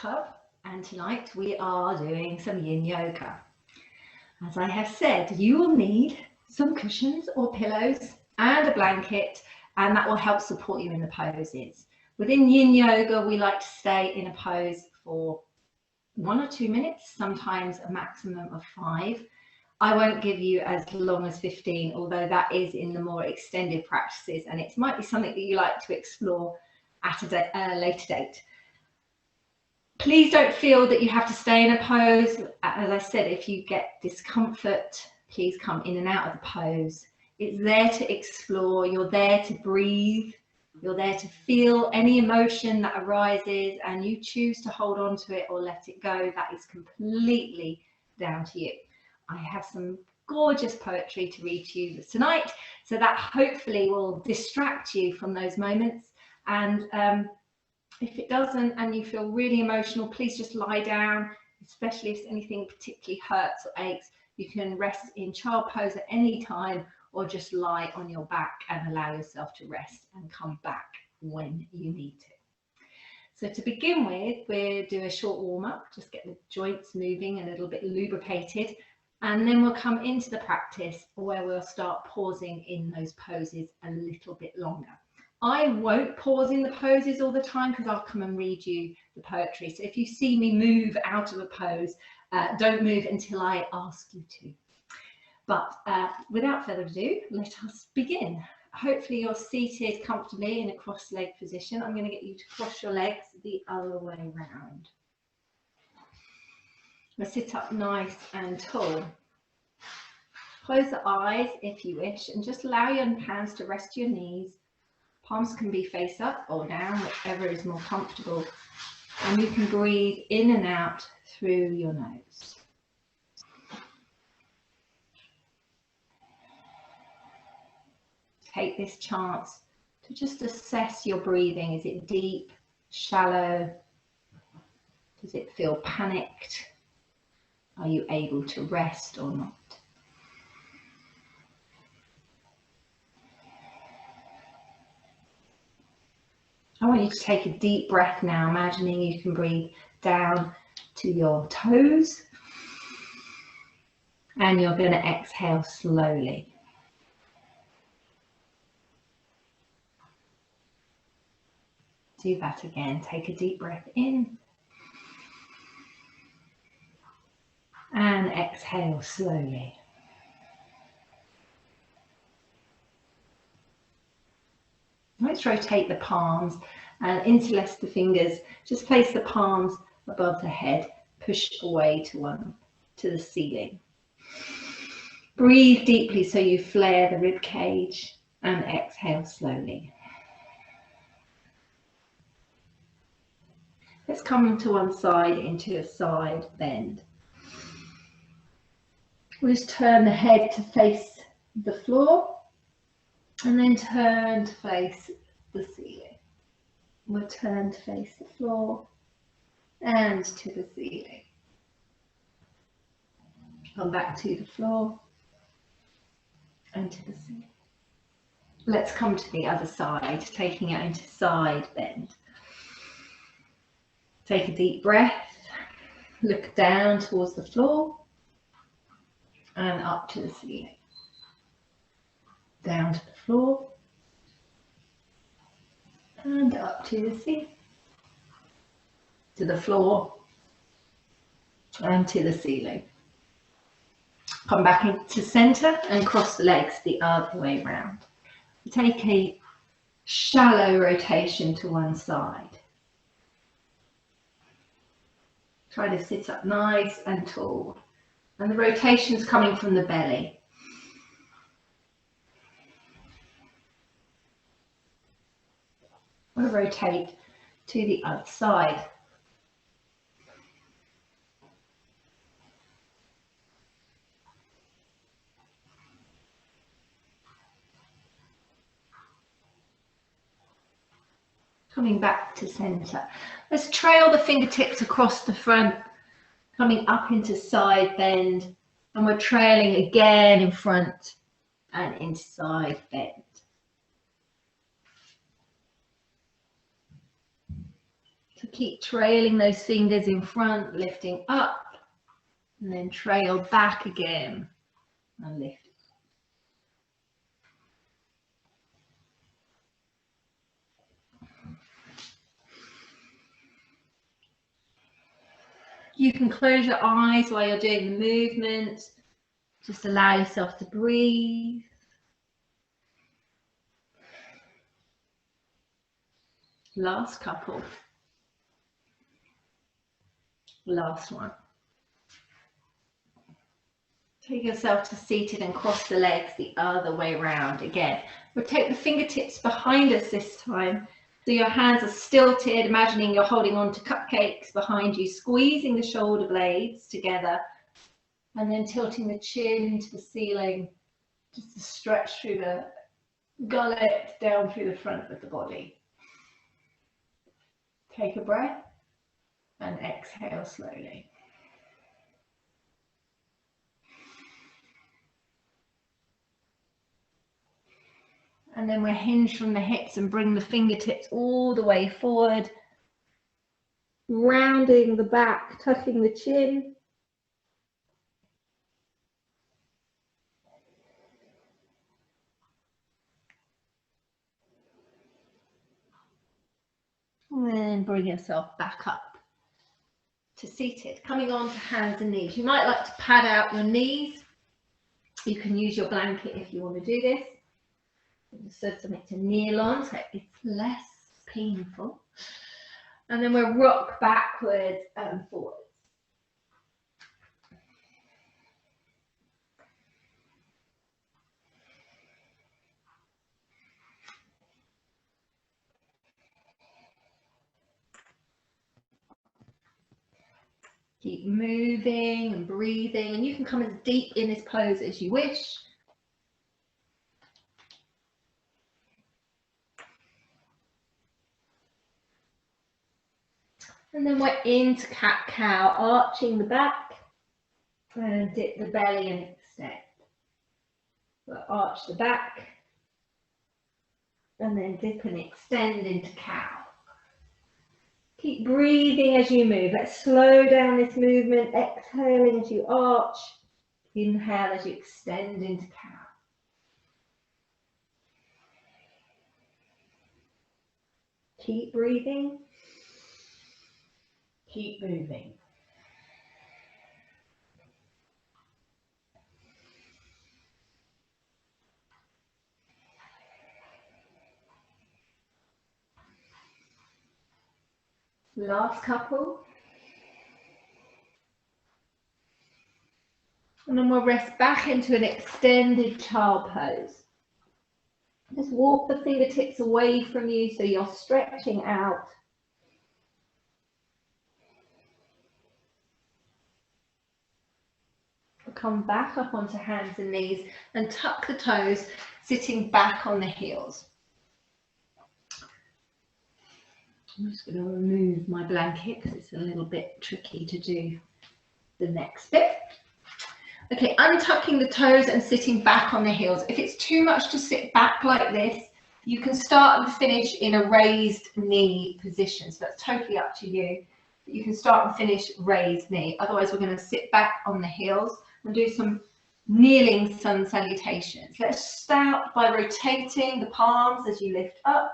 Club, and tonight we are doing some yin yoga. As I have said, you will need some cushions or pillows and a blanket, and that will help support you in the poses. Within yin yoga, we like to stay in a pose for 1 or 2 minutes, sometimes a maximum of 5. I won't give you as long as 15, although that is in the more extended practices, and it might be something that you like to explore at a later date. Please don't feel that you have to stay in a pose. As I said, if you get discomfort, please come in and out of the pose. It's there to explore, you're there to breathe, you're there to feel any emotion that arises, and you choose to hold on to it or let it go. That is completely down to you. I have some gorgeous poetry to read to you tonight, so that hopefully will distract you from those moments. And if it doesn't and you feel really emotional, please just lie down, especially if anything particularly hurts or aches. You can rest in child pose at any time, or just lie on your back and allow yourself to rest and come back when you need to. So to begin with, we'll do a short warm up, just get the joints moving, a little bit lubricated. And then we'll come into the practice where we'll start pausing in those poses a little bit longer. I won't pause in the poses all the time because I'll come and read you the poetry. So if you see me move out of a pose, don't move until I ask you to. But without further ado, let us begin. Hopefully you're seated comfortably in a cross-leg position. I'm going to get you to cross your legs the other way around. Now sit up nice and tall. Close the eyes if you wish, and just allow your hands to rest your knees. Palms can be face up or down, whichever is more comfortable. And you can breathe in and out through your nose. Take this chance to just assess your breathing. Is it deep, shallow? Does it feel panicked? Are you able to rest or not? I want you to take a deep breath now, imagining you can breathe down to your toes. And you're going to exhale slowly. Do that again. Take a deep breath in. And exhale slowly. Let's rotate the palms and interlace the fingers. Just place the palms above the head, push away to the ceiling. Breathe deeply so you flare the rib cage and exhale slowly. Let's come to one side into a side bend. We'll just turn the head to face the floor and then turn to face the ceiling. We'll turn to face the floor and to the ceiling. Come back to the floor and to the ceiling. Let's come to the other side, taking it into side bend. Take a deep breath, look down towards the floor and up to the ceiling. Down to the floor and up to the ceiling. To the floor and to the ceiling. Come back into center and cross the legs the other way around. Take a shallow rotation to one side. Try to sit up nice and tall. And the rotation's coming from the belly. We'll rotate to the other side. Coming back to center. Let's trail the fingertips across the front, coming up into side bend, and we're trailing again in front and into side bend. So keep trailing those fingers in front, lifting up, and then trail back again and lift. You can close your eyes while you're doing the movement. Just allow yourself to breathe. Last couple. Last one. Take yourself to seated and cross the legs the other way around again. We'll take the fingertips behind us this time. So your hands are stilted, imagining you're holding on to cupcakes behind you, squeezing the shoulder blades together, and then tilting the chin to the ceiling, just to stretch through the gullet, down through the front of the body. Take a breath and exhale slowly. And then we'll hinge from the hips and bring the fingertips all the way forward, rounding the back, tucking the chin. And then bring yourself back up to seated, coming on to hands and knees. You might like to pad out your knees. You can use your blanket if you want to do this. So something to kneel on so it's less painful. And then we'll rock backwards and forwards. Keep moving and breathing, and you can come as deep in this pose as you wish. And then we're into cat-cow, arching the back and dip the belly and extend. We'll arch the back and then dip and extend into cow. Keep breathing as you move. Let's slow down this movement. Exhaling as you arch. Inhale as you extend into cow. Keep breathing. Keep moving. Last couple. And then we'll rest back into an extended child pose. Just walk the fingertips away from you so you're stretching out. Come back up onto hands and knees and tuck the toes, sitting back on the heels. I'm just going to remove my blanket because it's a little bit tricky to do the next bit. Okay, untucking the toes and sitting back on the heels. If it's too much to sit back like this, you can start and finish in a raised knee position. So that's totally up to you. You can start and finish raised knee. Otherwise, we're going to sit back on the heels and do some kneeling sun salutations. Let's start by rotating the palms as you lift up.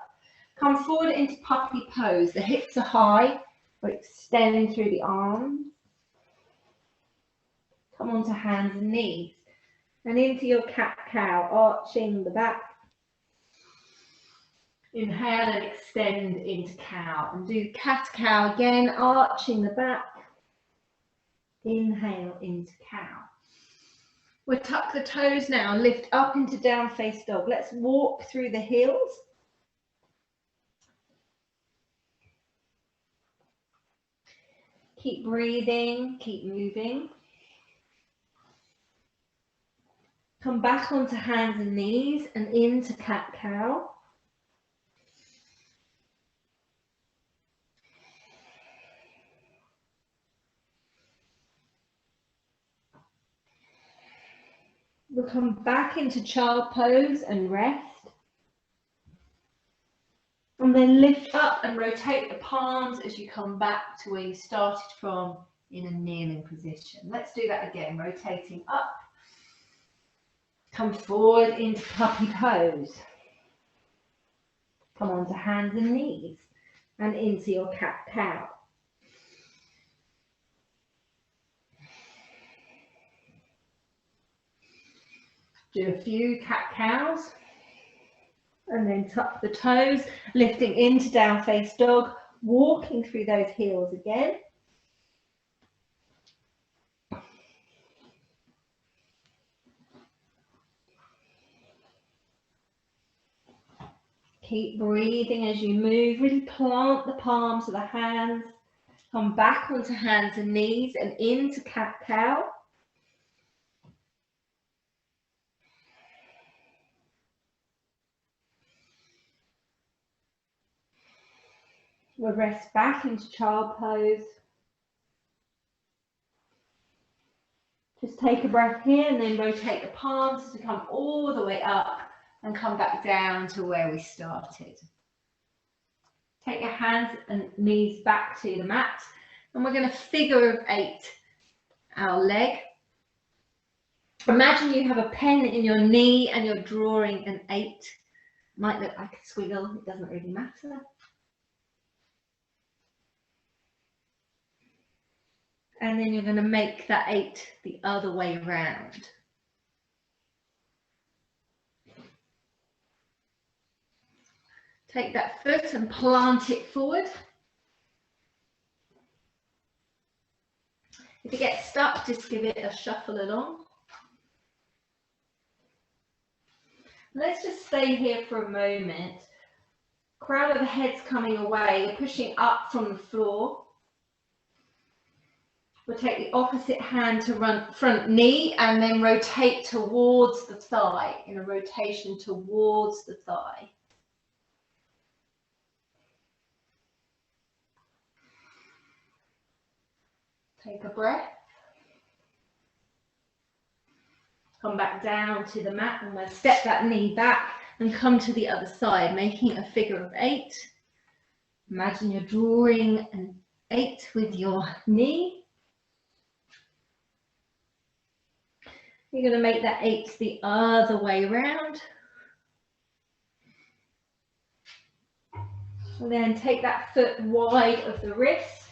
Come forward into puppy pose. The hips are high. We'll extend through the arms. Come onto hands and knees. And into your cat-cow, arching the back. Inhale and extend into cow. And do cat-cow again, arching the back. Inhale into cow. We'll tuck the toes now, lift up into down face dog. Let's walk through the heels. Keep breathing, keep moving. Come back onto hands and knees and into cat-cow. We'll come back into child pose and rest. And then lift up and rotate the palms as you come back to where you started from in a kneeling position. Let's do that again, rotating up. Come forward into puppy pose. Come onto hands and knees and into your cat-cow. Do a few cat-cows. And then tuck the toes, lifting into down face dog, walking through those heels again. Keep breathing as you move, really plant the palms of the hands, come back onto hands and knees and into cat-cow. We'll rest back into child pose. Just take a breath here and then rotate the palms to come all the way up and come back down to where we started. Take your hands and knees back to the mat and we're going to figure of 8 our leg. Imagine you have a pen in your knee and you're drawing an 8. Might look like a squiggle, it doesn't really matter. And then you're going to make that 8 the other way around. Take that foot and plant it forward. If it gets stuck, just give it a shuffle along. Let's just stay here for a moment. Crown of the head's coming away. You're pushing up from the floor. We'll take the opposite hand to run front knee and then rotate towards the thigh, in a rotation towards the thigh. Take a breath. Come back down to the mat and we'll step that knee back and come to the other side, making a figure of 8. Imagine you're drawing an 8 with your knee. You're going to make that 8 the other way around. And then take that foot wide of the wrist.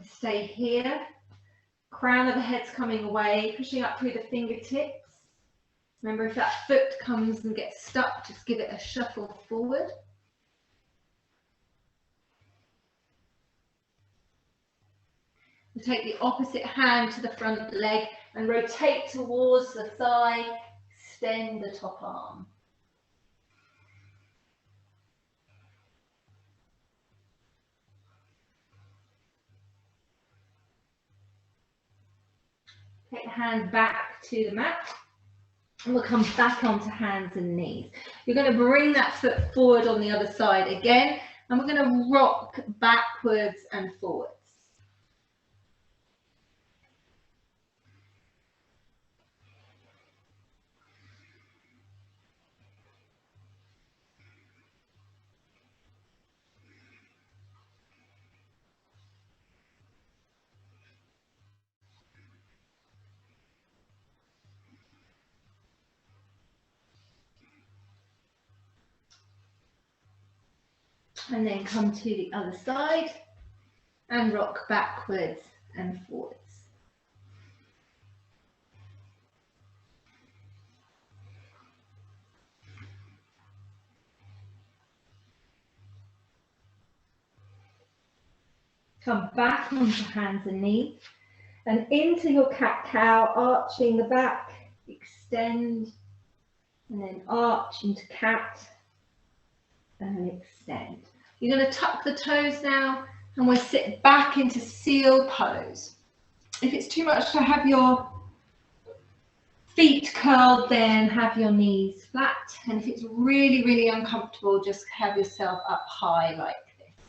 Stay here. Crown of the head's coming away, pushing up through the fingertips. Remember, if that foot comes and gets stuck, just give it a shuffle forward. We'll take the opposite hand to the front leg and rotate towards the thigh, extend the top arm. Take the hand back to the mat and we'll come back onto hands and knees. You're going to bring that foot forward on the other side again and we're going to rock backwards and forwards. And then come to the other side and rock backwards and forwards. Come back onto hands and knees and into your cat-cow, arching the back, extend, and then arch into cat and extend. You're going to tuck the toes now and we'll sit back into seal pose. If it's too much to have your feet curled, then have your knees flat. And if it's really, really uncomfortable, just have yourself up high like this.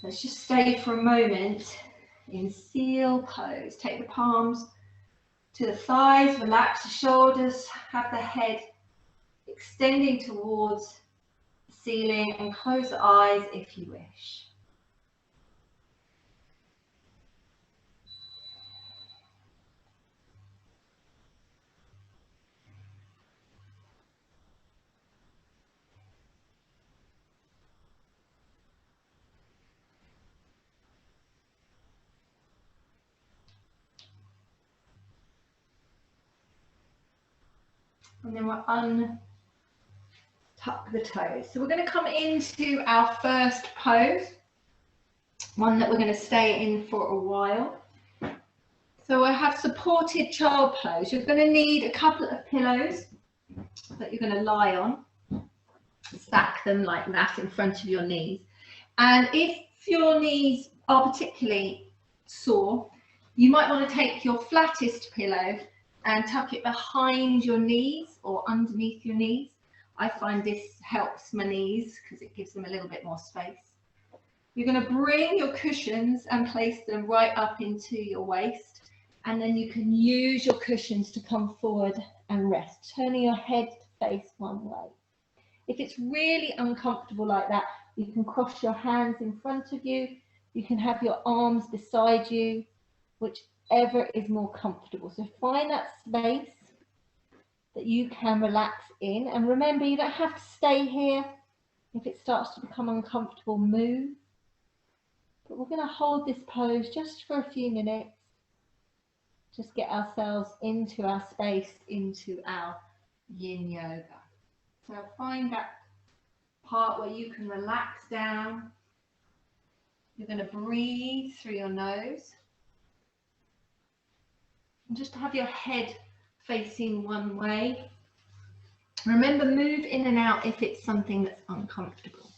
Let's just stay for a moment in seal pose. Take the palms to the thighs, relax the shoulders, have the head extending towards the ceiling, and close the eyes if you wish. And then we'll untuck the toes. So we're going to come into our first pose, one that we're going to stay in for a while. So I have supported child pose. You're going to need a couple of pillows that you're going to lie on. Stack them like that in front of your knees. And if your knees are particularly sore, you might want to take your flattest pillow and tuck it behind your knees or underneath your knees. I find this helps my knees because it gives them a little bit more space. You're going to bring your cushions and place them right up into your waist, and then you can use your cushions to come forward and rest, turning your head to face one way. If it's really uncomfortable like that, you can cross your hands in front of you. You can have your arms beside you, whichever is more comfortable. So find that space that you can relax in. And remember, you don't have to stay here. If it starts to become uncomfortable, move. But we're going to hold this pose just for a few minutes. Just get ourselves into our space, into our yin yoga. So find that part where you can relax down. You're going to breathe through your nose. And just have your head facing one way. Remember, move in and out if it's something that's uncomfortable.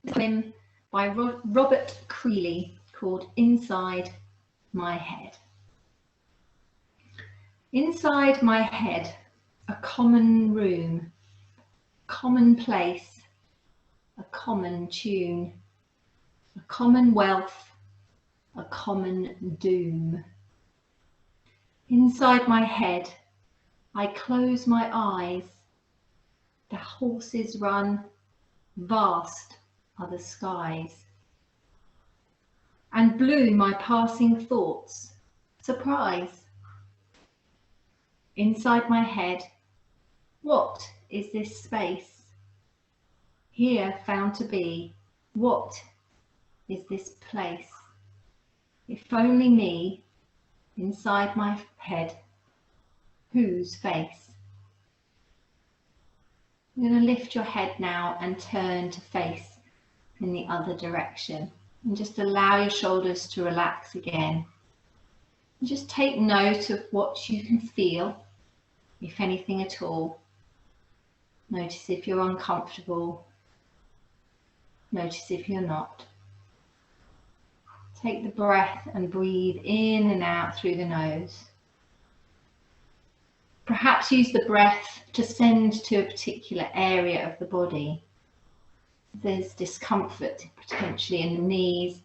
Poem by Robert Creeley called Inside My Head. Inside my head, a common room, common place, a common tune, a commonwealth, a common doom. Inside my head, I close my eyes. The horses run, vast are the skies. And blue my passing thoughts, surprise. Inside my head, what is this space? Here found to be, what is this place? If only me, inside my head, whose face? You're going to lift your head now and turn to face in the other direction. And just allow your shoulders to relax again. And just take note of what you can feel, if anything at all. Notice if you're uncomfortable. Notice if you're not. Take the breath and breathe in and out through the nose. Perhaps use the breath to send to a particular area of the body. If there's discomfort potentially in the knees,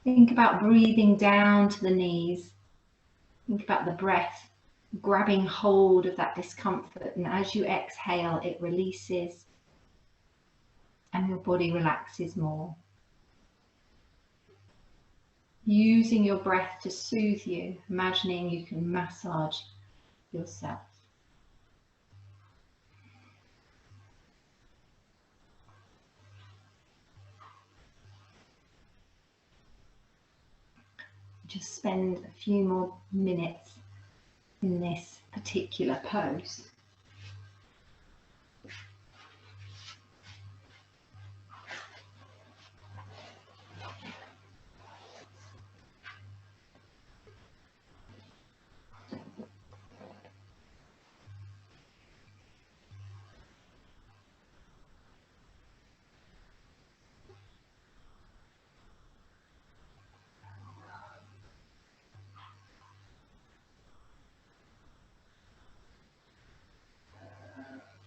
think about breathing down to the knees. Think about the breath grabbing hold of that discomfort, and as you exhale, it releases and your body relaxes more. Using your breath to soothe you, imagining you can massage yourself. Just spend a few more minutes in this particular pose.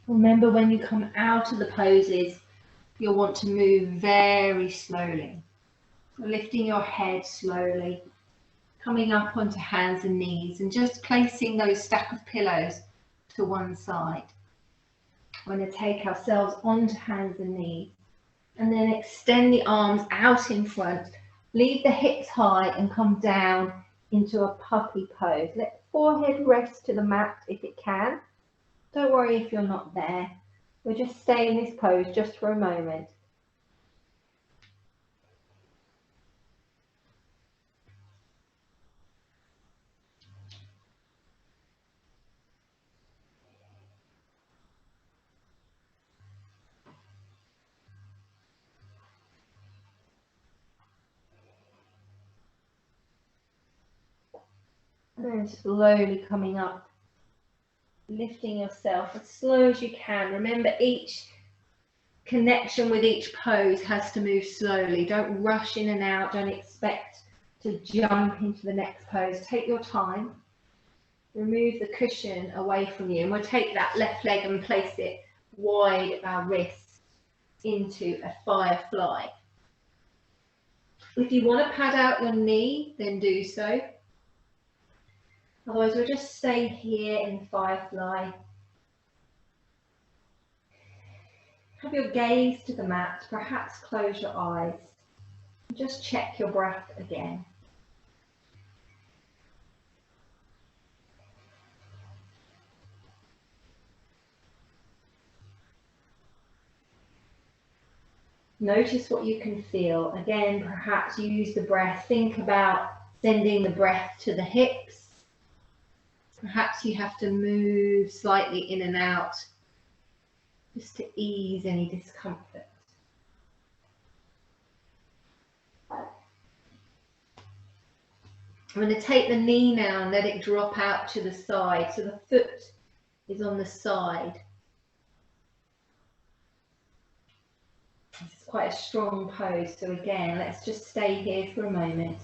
Remember, when you come out of the poses, you'll want to move very slowly. So lifting your head slowly, coming up onto hands and knees and just placing those stack of pillows to one side. We're going to take ourselves onto hands and knees and then extend the arms out in front. Leave the hips high and come down into a puppy pose. Let forehead rest to the mat if it can. Don't worry if you're not there. We'll just stay in this pose just for a moment. And then slowly coming up, lifting yourself as slow as you can. Remember, each connection with each pose has to move slowly. Don't rush in and out. Don't expect to jump into the next pose. Take your time. Remove the cushion away from you. And we'll take that left leg and place it wide of our wrists into a firefly. If you want to pad out your knee, then do so. Otherwise, we'll just stay here in firefly. Have your gaze to the mat, perhaps close your eyes. Just check your breath again. Notice what you can feel. Again, perhaps use the breath. Think about sending the breath to the hips. Perhaps you have to move slightly in and out just to ease any discomfort. I'm going to take the knee now and let it drop out to the side, so the foot is on the side. This is quite a strong pose, so again, let's just stay here for a moment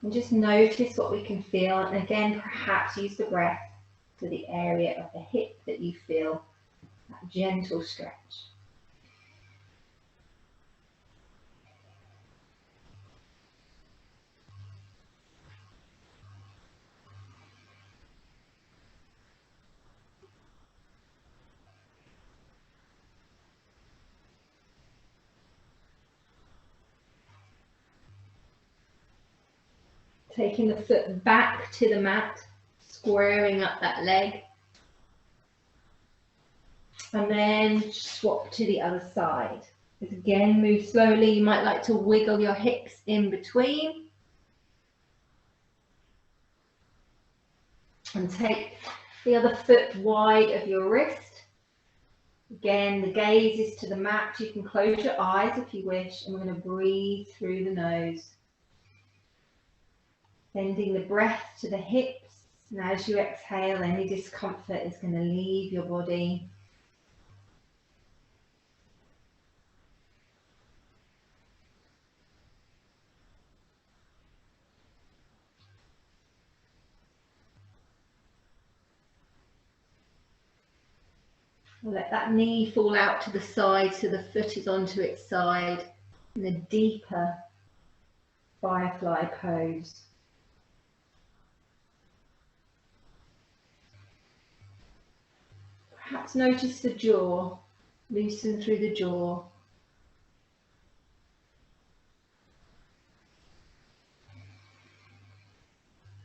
and just notice what we can feel. And again, perhaps use the breath to the area of the hip that you feel, that gentle stretch. Taking the foot back to the mat, squaring up that leg. And then swap to the other side. Again, move slowly. You might like to wiggle your hips in between. And take the other foot wide of your wrist. Again, the gaze is to the mat. You can close your eyes if you wish. And we're going to breathe through the nose. Sending the breath to the hips. And as you exhale, any discomfort is going to leave your body. Let that knee fall out to the side so the foot is onto its side in a deeper firefly pose. Perhaps notice the jaw, loosen through the jaw.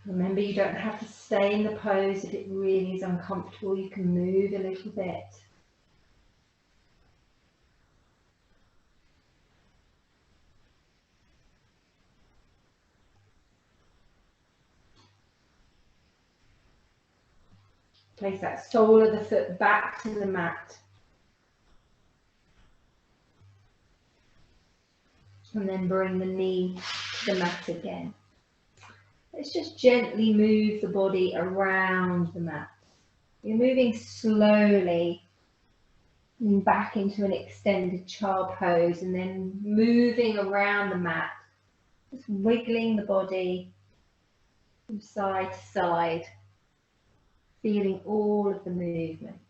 Remember, you don't have to stay in the pose if it really is uncomfortable. You can move a little bit. Place that sole of the foot back to the mat. And then bring the knee to the mat again. Let's just gently move the body around the mat. You're moving slowly back into an extended child pose and then moving around the mat. Just wiggling the body from side to side. Feeling all of the movement.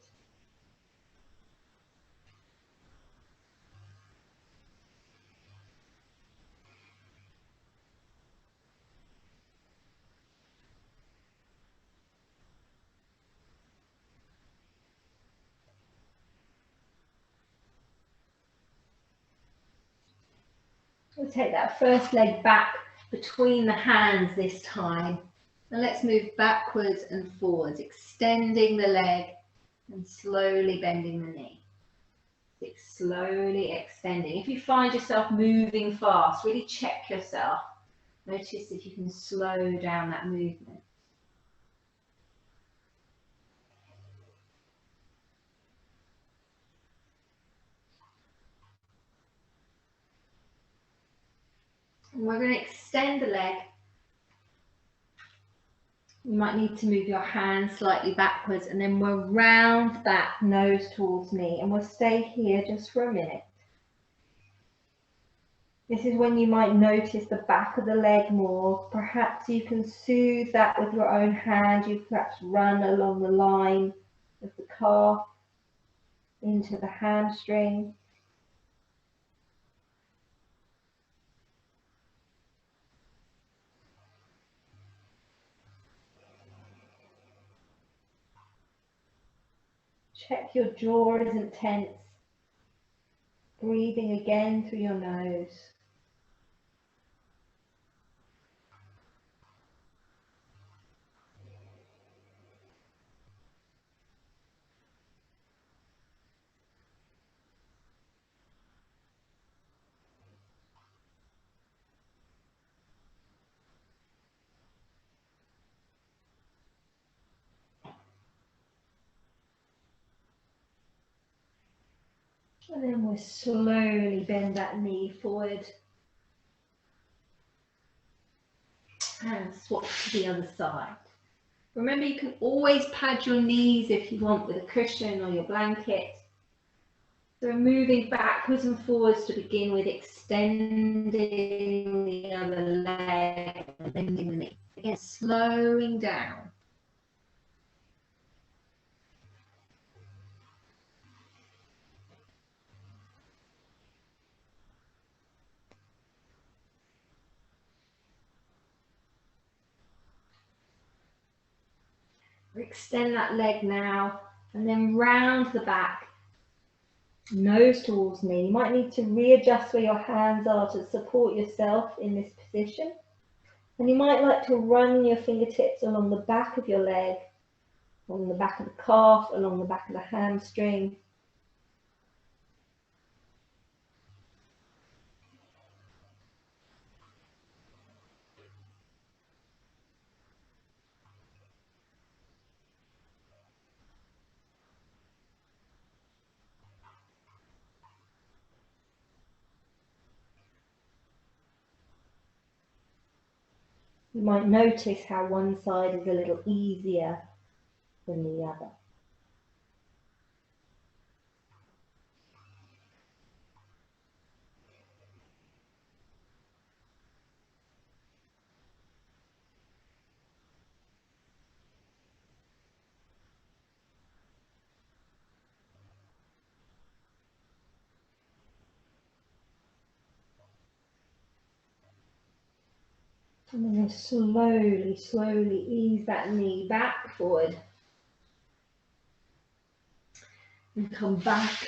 We'll take that first leg back between the hands this time. And let's move backwards and forwards, extending the leg and slowly bending the knee. Slowly extending. If you find yourself moving fast, really check yourself. Notice if you can slow down that movement. And we're going to extend the leg. You might need to move your hands slightly backwards, and then we'll round back, nose towards knee, and we'll stay here just for a minute. This is when you might notice the back of the leg more. Perhaps you can soothe that with your own hand. You perhaps run along the line of the calf into the hamstring. Check your jaw isn't tense. Breathing again through your nose. And then we'll slowly bend that knee forward and swap to the other side. Remember, you can always pad your knees if you want with a cushion or your blanket. So we're moving backwards and forwards to begin with, extending the other leg and bending the knee. Again, slowing down. Extend that leg now and then round the back, nose towards knee. You might need to readjust where your hands are to support yourself in this position. And you might like to run your fingertips along the back of your leg, along the back of the calf, along the back of the hamstring. You might notice how one side is a little easier than the other. And then slowly ease that knee back forward. And come back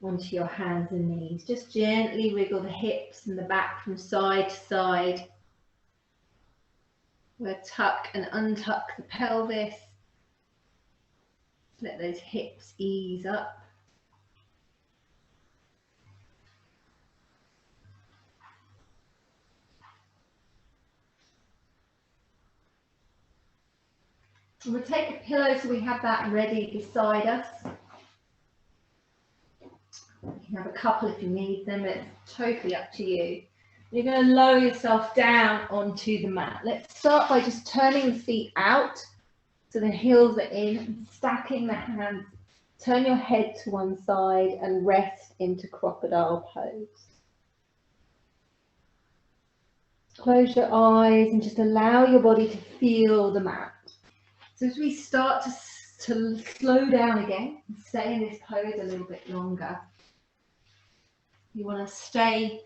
onto your hands and knees. Just gently wiggle the hips and the back from side to side. We'll tuck and untuck the pelvis. Let those hips ease up. And we'll take a pillow so we have that ready beside us. You can have a couple if you need them, it's totally up to you. You're going to lower yourself down onto the mat. Let's start by just turning the feet out so the heels are in, and stacking the hands. Turn your head to one side and rest into crocodile pose. Close your eyes and just allow your body to feel the mat. So as we start to slow down again and stay in this pose a little bit longer, you want to stay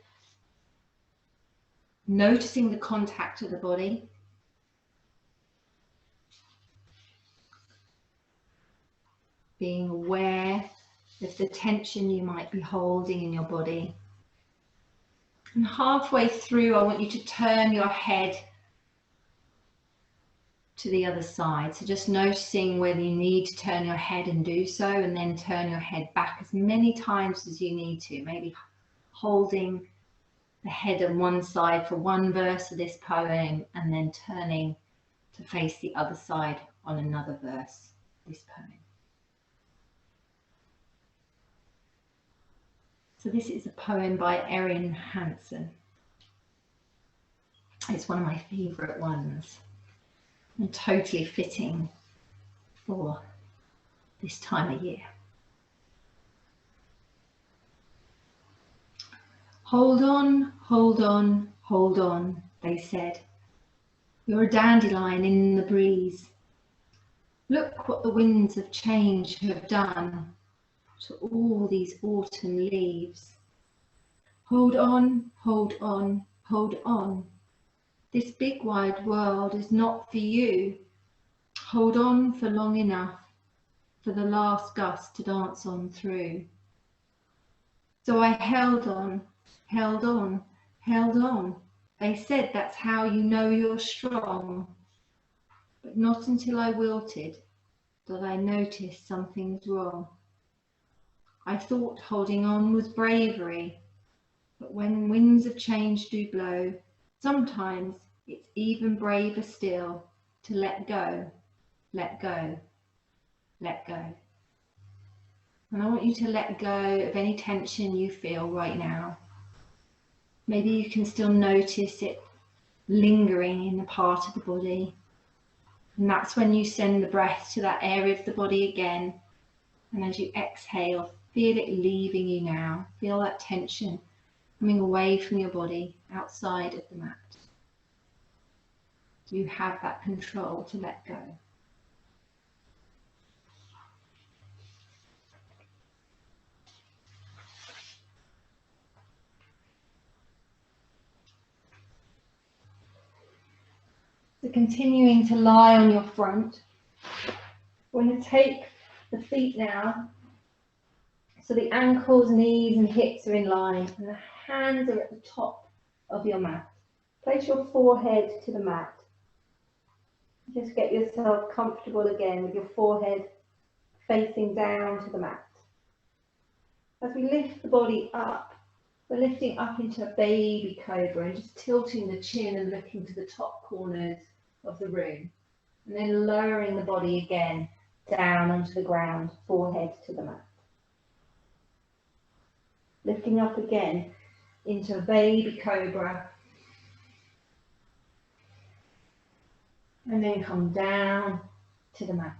noticing the contact of the body. Being aware of the tension you might be holding in your body. And halfway through, I want you to turn your head to the other side. So just noticing whether you need to turn your head and do so, and then turn your head back as many times as you need to, maybe holding the head on one side for one verse of this poem and then turning to face the other side on another verse of this poem. So this is a poem by Erin Hansen. It's one of my favourite ones and totally fitting for this time of year. Hold on, hold on, hold on, they said. You're a dandelion in the breeze. Look what the winds of change have done to all these autumn leaves. Hold on, hold on, hold on. This big wide world is not for you. Hold on for long enough for the last gust to dance on through. So I held on, held on, held on. They said that's how you know you're strong. But not until I wilted did I notice something's wrong. I thought holding on was bravery, but when winds of change do blow, sometimes it's even braver still to let go, let go, let go. And I want you to let go of any tension you feel right now. Maybe you can still notice it lingering in a part of the body. And that's when you send the breath to that area of the body again. And as you exhale, feel it leaving you now. Feel that tension coming away from your body, outside of the mat. You have that control to let go. So continuing to lie on your front, we're going to take the feet now, so the ankles, knees and hips are in line and the hands are at the top of your mat. Place your forehead to the mat. Just get yourself comfortable again with your forehead facing down to the mat. As we lift the body up, we're lifting up into a baby cobra and just tilting the chin and looking to the top corners of the room. And then lowering the body again down onto the ground, forehead to the mat. Lifting up again into a baby cobra. And then come down to the mat.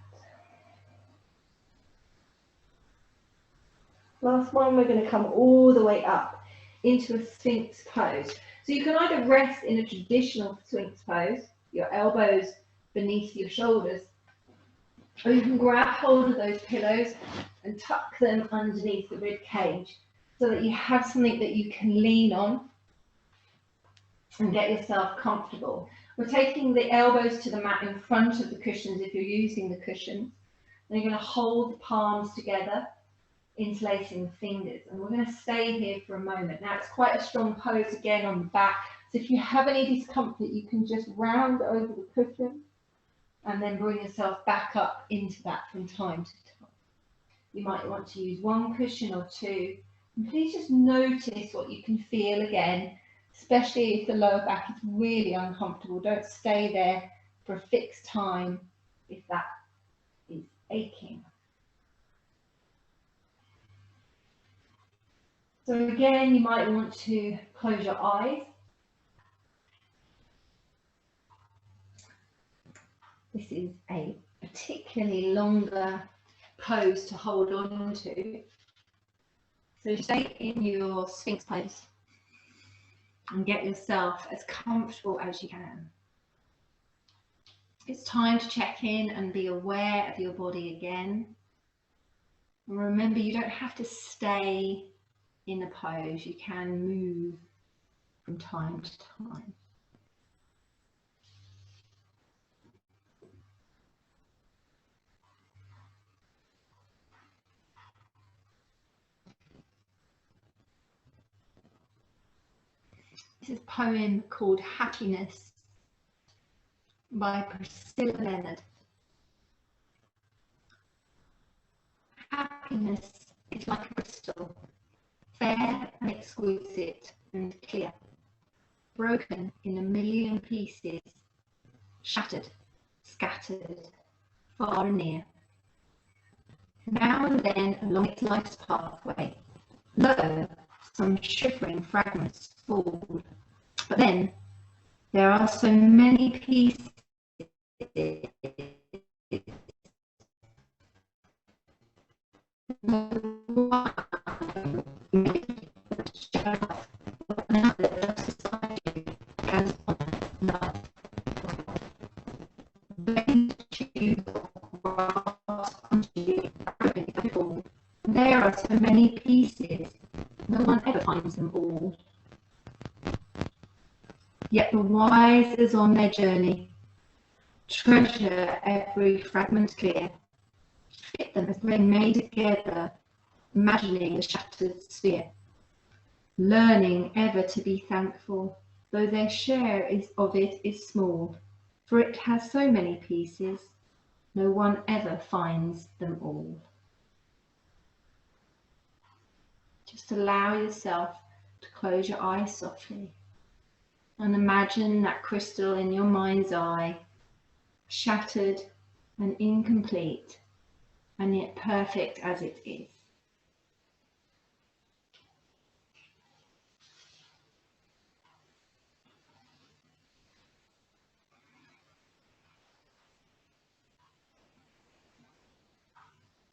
Last one, we're going to come all the way up into a Sphinx pose. So you can either rest in a traditional Sphinx pose, your elbows beneath your shoulders, or you can grab hold of those pillows and tuck them underneath the rib cage so that you have something that you can lean on and get yourself comfortable. We're taking the elbows to the mat in front of the cushions if you're using the cushions. Then you're going to hold the palms together, interlacing the fingers, and we're going to stay here for a moment. Now it's quite a strong pose again on the back, so if you have any discomfort you can just round over the cushion and then bring yourself back up into that from time to time. You might want to use one cushion or two, and please just notice what you can feel again, especially if the lower back is really uncomfortable. Don't stay there for a fixed time if that is aching. So again, you might want to close your eyes. This is a particularly longer pose to hold on to. So stay in your Sphinx pose and get yourself as comfortable as you can. It's time to check in and be aware of your body again. And remember, you don't have to stay in a pose, you can move from time to time. is a poem called Happiness by Priscilla Leonard. Happiness is like a crystal, fair and exquisite and clear, broken in a million pieces, shattered, scattered, far and near. Now and then along its life's pathway, lo, some shivering fragments fall. But then there are so many pieces, there are so many pieces, no one ever finds them all. Yet the wise on their journey treasure every fragment clear, fit them as they made together, imagining the shattered sphere, learning ever to be thankful, though their share of it is small, for it has so many pieces, no one ever finds them all. Just allow yourself to close your eyes softly and imagine that crystal in your mind's eye, shattered and incomplete, and yet perfect as it is.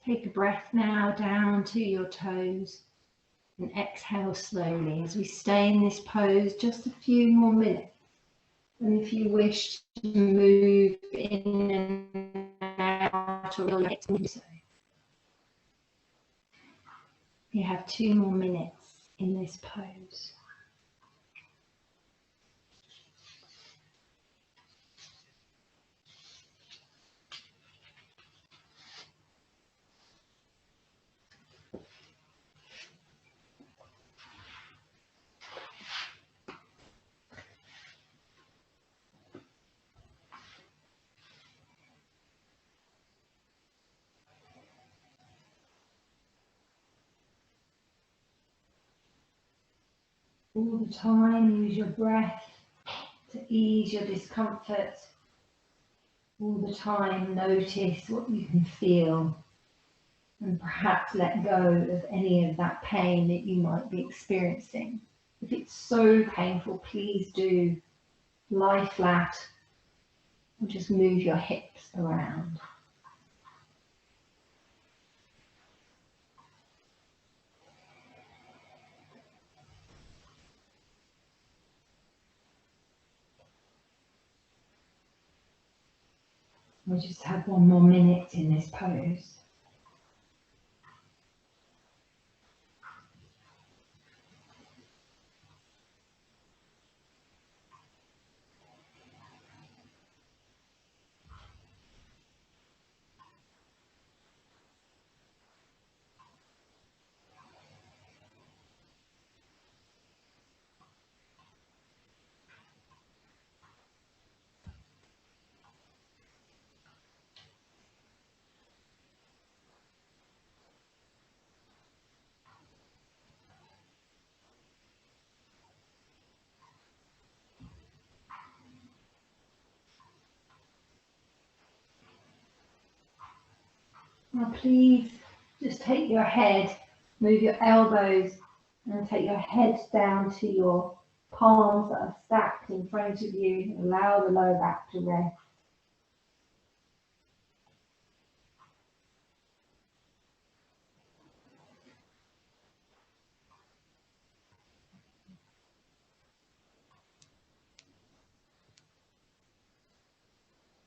Take a breath now down to your toes and exhale slowly as we stay in this pose just a few more minutes. And if you wish to move in and out or relax, do so. You have 2 more minutes in this pose. All the time, use your breath to ease your discomfort. All the time, notice what you can feel and perhaps let go of any of that pain that you might be experiencing. If it's so painful, please do lie flat or just move your hips around. We'll just have 1 more minute in this pose. Now please just take your head, move your elbows and take your head down to your palms that are stacked in front of you. Allow the lower back to rest.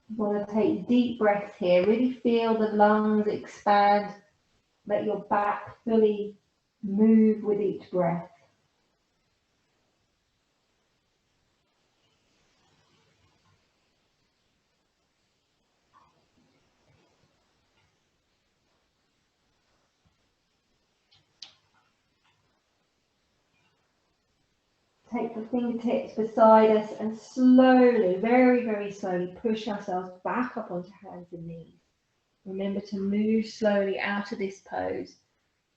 You want to take deep breaths here. Really feel the lungs expand. Let your back fully move with each breath. Take the fingertips beside us and slowly, very, very slowly push ourselves back up onto hands and knees. Remember to move slowly out of this pose.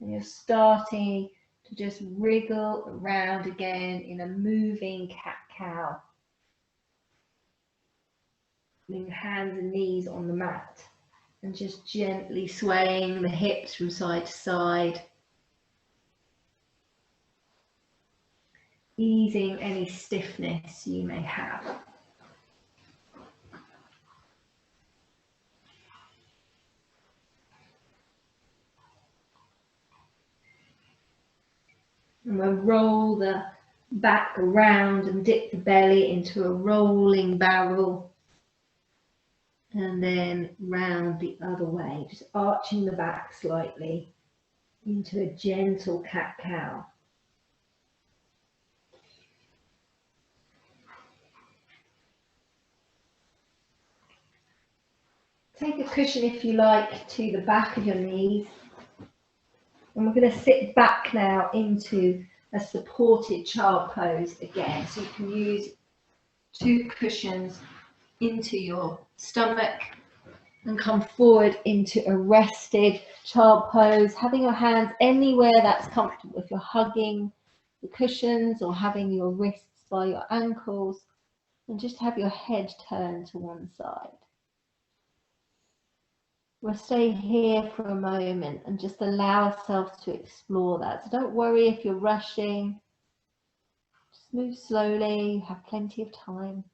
And you're starting to just wriggle around again in a moving cat-cow. Putting hands and knees on the mat and just gently swaying the hips from side to side. Easing any stiffness you may have. And we'll roll the back around and dip the belly into a rolling barrel. And then round the other way, just arching the back slightly into a gentle cat-cow. Take a cushion if you like to the back of your knees. And we're going to sit back now into a supported child pose again. So you can use 2 cushions into your stomach and come forward into a rested child pose, having your hands anywhere that's comfortable. If you're hugging the cushions or having your wrists by your ankles, and just have your head turned to one side. We'll stay here for a moment and just allow ourselves to explore that. So don't worry if you're rushing. Just move slowly, you have plenty of time.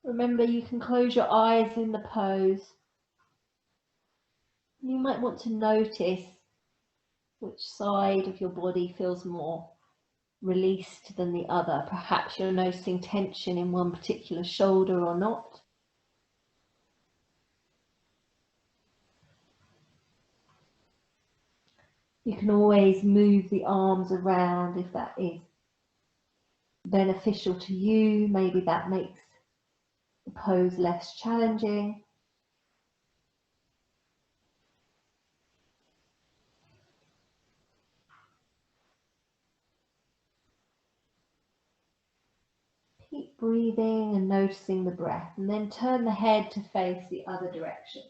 Remember, you can close your eyes in the pose. You might want to notice which side of your body feels more released than the other. Perhaps you're noticing tension in one particular shoulder or not. You can always move the arms around if that is beneficial to you. Maybe that makes the pose less challenging. Keep breathing and noticing the breath, and then turn the head to face the other direction.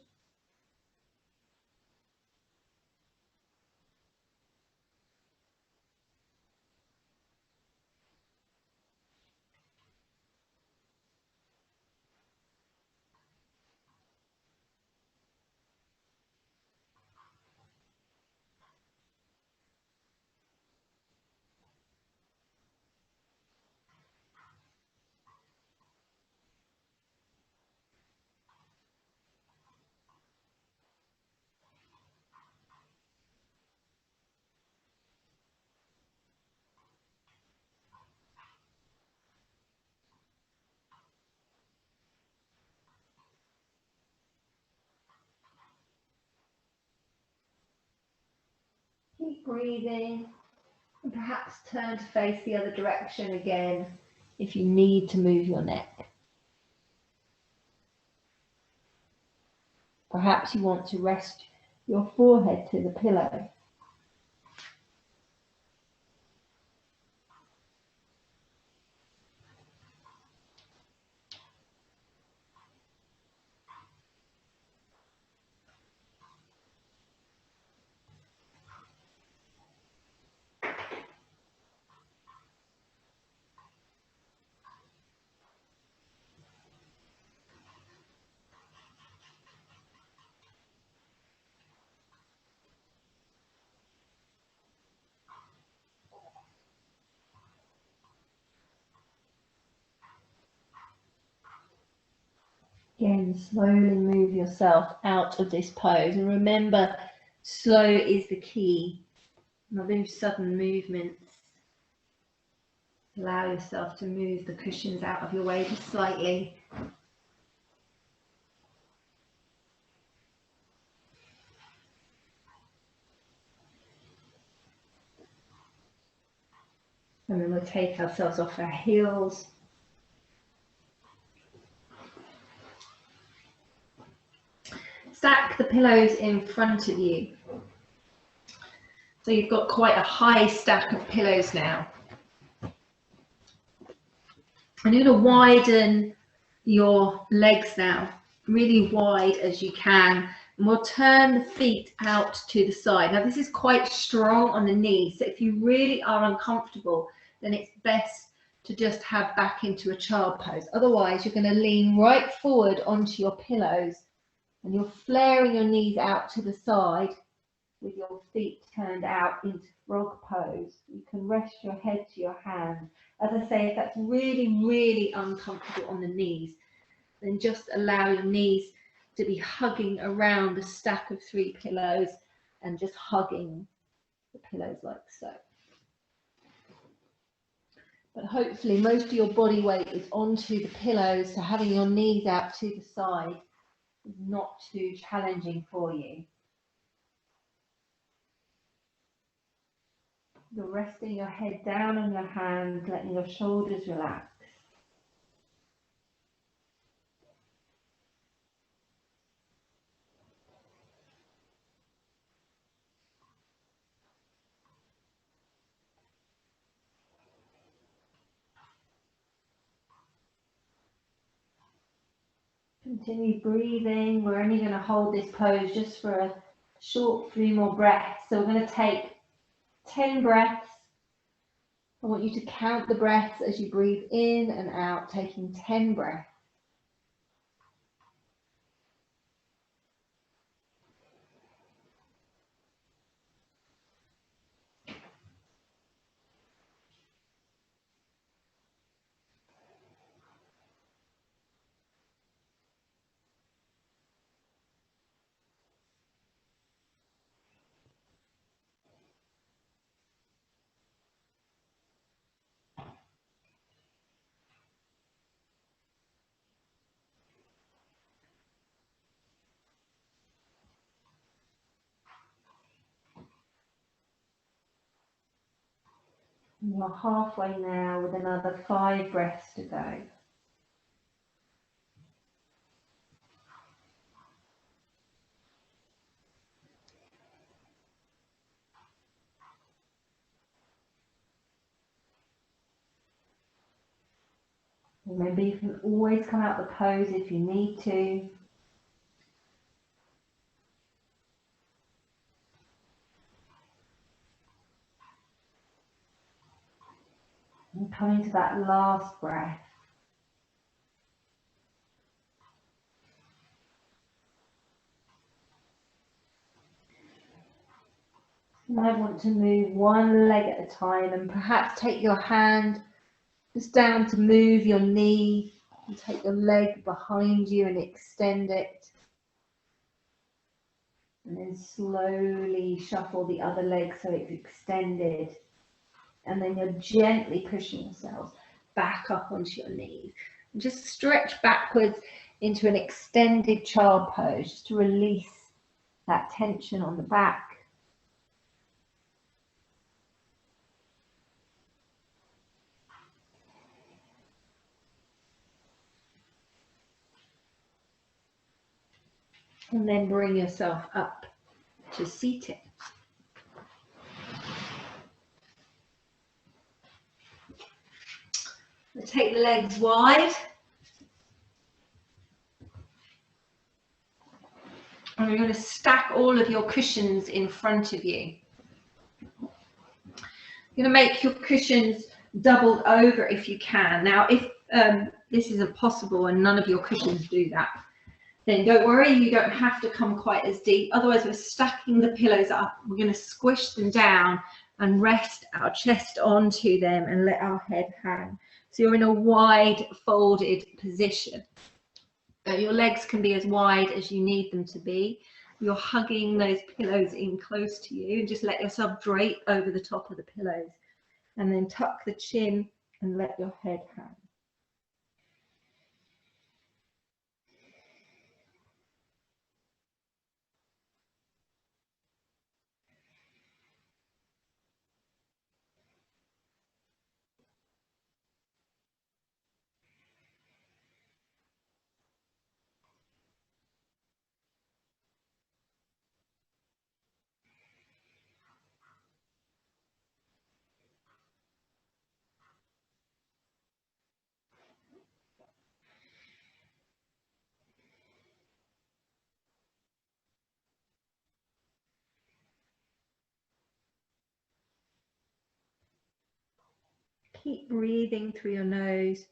Keep breathing and perhaps turn to face the other direction again if you need to move your neck. Perhaps you want to rest your forehead to the pillow. Again, slowly move yourself out of this pose, and remember, slow is the key. Not do sudden movements. Allow yourself to move the cushions out of your way just slightly. we'll take ourselves off our heels. Stack the pillows in front of you. So you've got quite a high stack of pillows now. And you're going to widen your legs now, really wide as you can. And we'll turn the feet out to the side. Now this is quite strong on the knees, so if you really are uncomfortable, then it's best to just have back into a child pose. Otherwise, you're going to lean right forward onto your pillows and you're flaring your knees out to the side with your feet turned out into frog pose. You can rest your head to your hand. As I say, if that's really, really uncomfortable on the knees, then just allow your knees to be hugging around the stack of 3 pillows and just hugging the pillows like so. But hopefully most of your body weight is onto the pillows, so having your knees out to the side is not too challenging for you. You're resting your head down on your hands, letting your shoulders relax. Continue breathing. We're only going to hold this pose just for a short few more breaths. So we're going to take 10 breaths. I want you to count the breaths as you breathe in and out, taking 10 breaths. And you're halfway now with another 5 breaths to go. Remember, you can always come out the pose if you need to. And coming to that last breath. You might want to move one leg at a time and perhaps take your hand just down to move your knee and take your leg behind you and extend it. And then slowly shuffle the other leg so it's extended. And then you're gently pushing yourselves back up onto your knees. And just stretch backwards into an extended child pose, just to release that tension on the back. And then bring yourself up to seated. Take the legs wide. And you're going to stack all of your cushions in front of you. You're going to make your cushions doubled over if you can. Now, if this isn't possible and none of your cushions do that, then don't worry, you don't have to come quite as deep. Otherwise, we're stacking the pillows up. We're going to squish them down and rest our chest onto them and let our head hang. So you're in a wide folded position. Your legs can be as wide as you need them to be. You're hugging those pillows in close to you and just let yourself drape over the top of the pillows. And then tuck the chin and let your head hang. keep breathing through your nose,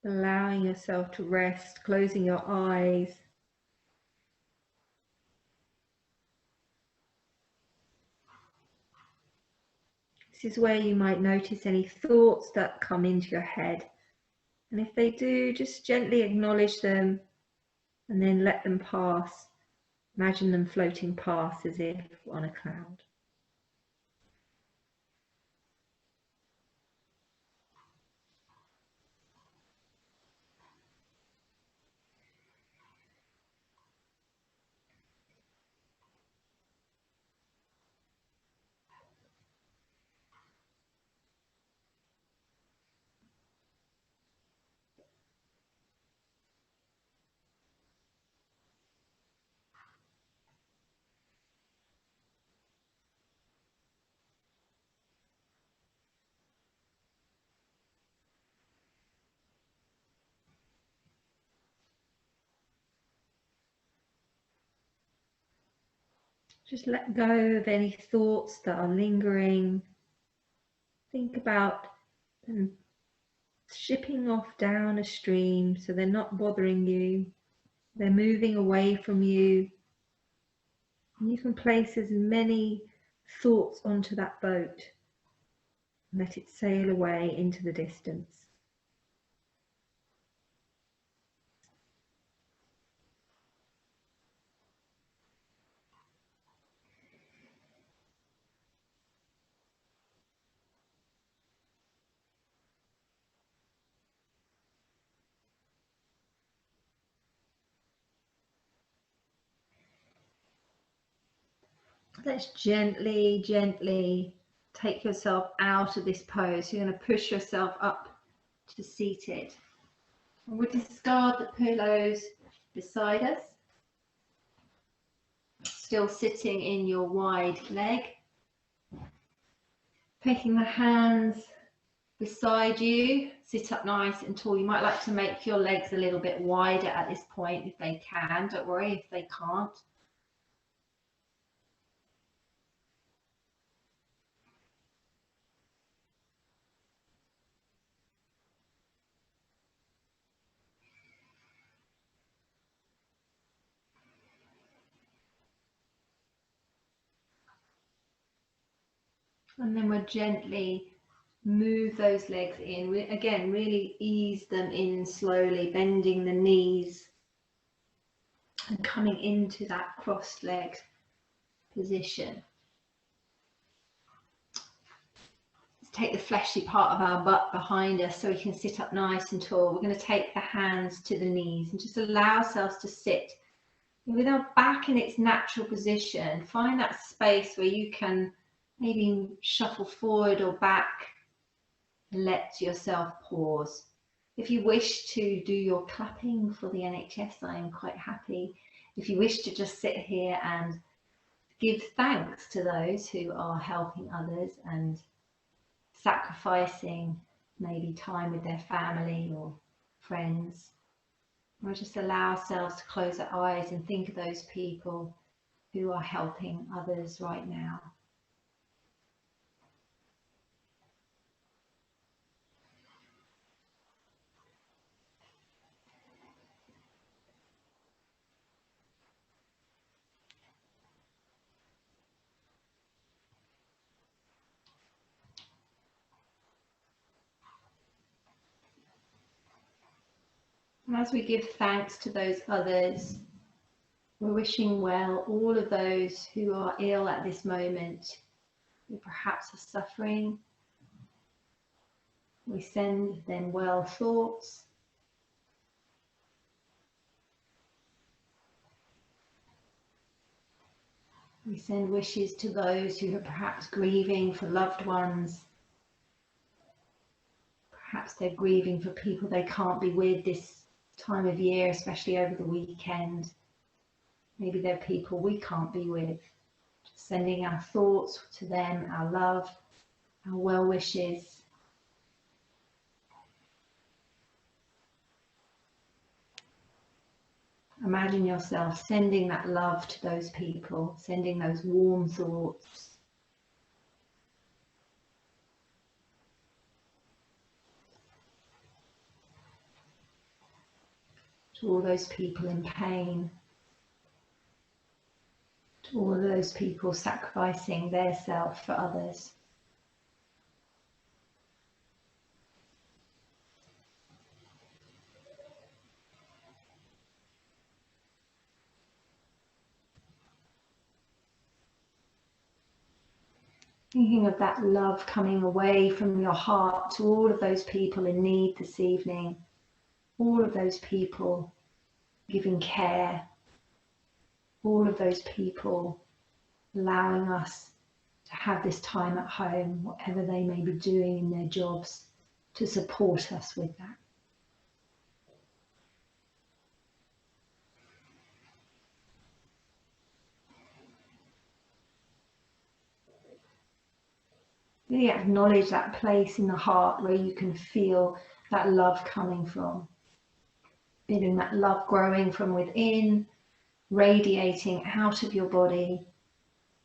allowing yourself to rest, closing your eyes. This is where you might notice any thoughts that come into your head. And if they do, just gently acknowledge them and then let them pass. Imagine them floating past as if on a cloud. Just let go of any thoughts that are lingering. Think about them shipping off down a stream so they're not bothering you. They're moving away from you. And you can place as many thoughts onto that boat and let it sail away into the distance. Let's gently, gently take yourself out of this pose. You're going to push yourself up to seated. And we'll discard the pillows beside us. Still sitting in your wide leg. Taking the hands beside you. Sit up nice and tall. You might like to make your legs a little bit wider at this point if they can. Don't worry if they can't. And then we'll gently move those legs in. Again, really ease them in slowly, bending the knees and coming into that crossed leg position. Let's take the fleshy part of our butt behind us so we can sit up nice and tall. We're going to take the hands to the knees and just allow ourselves to sit with our back in its natural position. Find that space where you can maybe shuffle forward or back and let yourself pause. If you wish to do your clapping for the NHS, I am quite happy. If you wish to just sit here and give thanks to those who are helping others and sacrificing maybe time with their family or friends, or just allow ourselves to close our eyes and think of those people who are helping others right now. And as we give thanks to those others, we're wishing well all of those who are ill at this moment, who perhaps are suffering. We send them well thoughts. We send wishes to those who are perhaps grieving for loved ones. Perhaps they're grieving for people they can't be with this time of year, especially over the weekend. Maybe they're people we can't be with. Just sending our thoughts to them, our love, our well wishes. Imagine yourself sending that love to those people, sending those warm thoughts. to all those people in pain, to all those people sacrificing their self for others. Thinking of that love coming away from your heart to all of those people in need this evening, all of those people giving care, all of those people allowing us to have this time at home, whatever they may be doing in their jobs, to support us with that. Really acknowledge that place in the heart where you can feel that love coming from. Feeling that love growing from within, radiating out of your body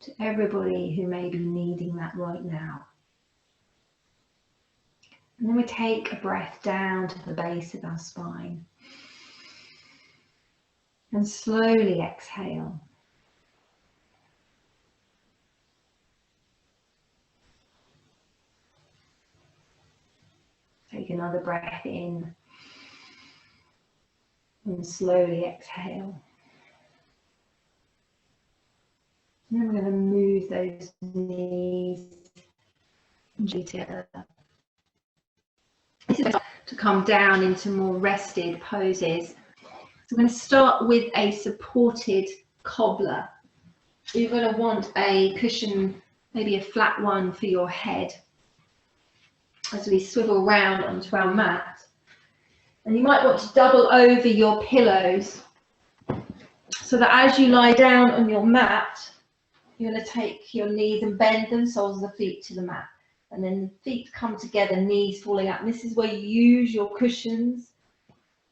to everybody who may be needing that right now. And then we take a breath down to the base of our spine. And slowly exhale. Take another breath in and slowly exhale. And then we're going to move those knees together. This is to come down into more rested poses. So I'm going to start with a supported cobbler. You're going to want a cushion, maybe a flat one for your head, as we swivel round onto our mat. And you might want to double over your pillows so that as you lie down on your mat, you're going to take your knees and bend them, soles of the feet to the mat. And then the feet come together, knees falling up. And this is where you use your cushions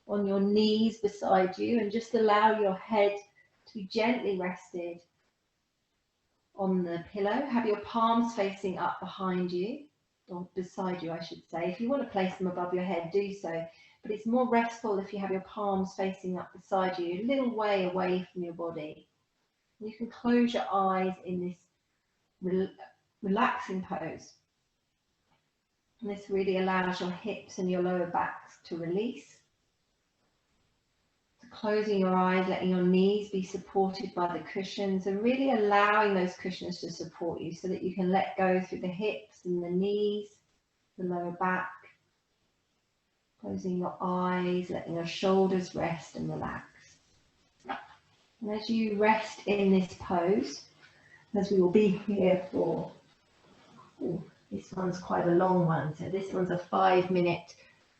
on your knees beside you and just allow your head to be gently rested on the pillow. Have your palms facing up behind you, or beside you, I should say. If you want to place them above your head, do so. But it's more restful if you have your palms facing up beside you, a little way away from your body. You can close your eyes in this relaxing pose. And this really allows your hips and your lower backs to release. So closing your eyes, letting your knees be supported by the cushions and really allowing those cushions to support you so that you can let go through the hips and the knees, the lower back. Closing your eyes, letting your shoulders rest and relax. And as you rest in this pose, as we will be here for, this one's quite a long one, so this one's a 5-minute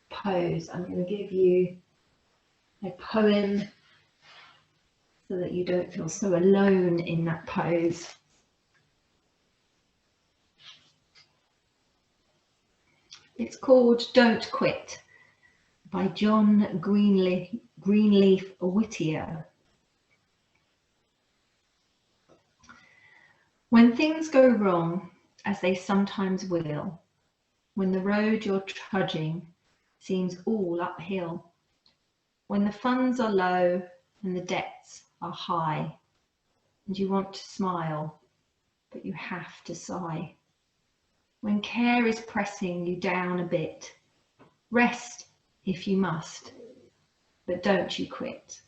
pose. I'm going to give you a poem so that you don't feel so alone in that pose. It's called Don't Quit by John Greenleaf Whittier. When things go wrong, as they sometimes will, when the road you're trudging seems all uphill, when the funds are low and the debts are high, and you want to smile, but you have to sigh, when care is pressing you down a bit, rest if you must, but don't you quit.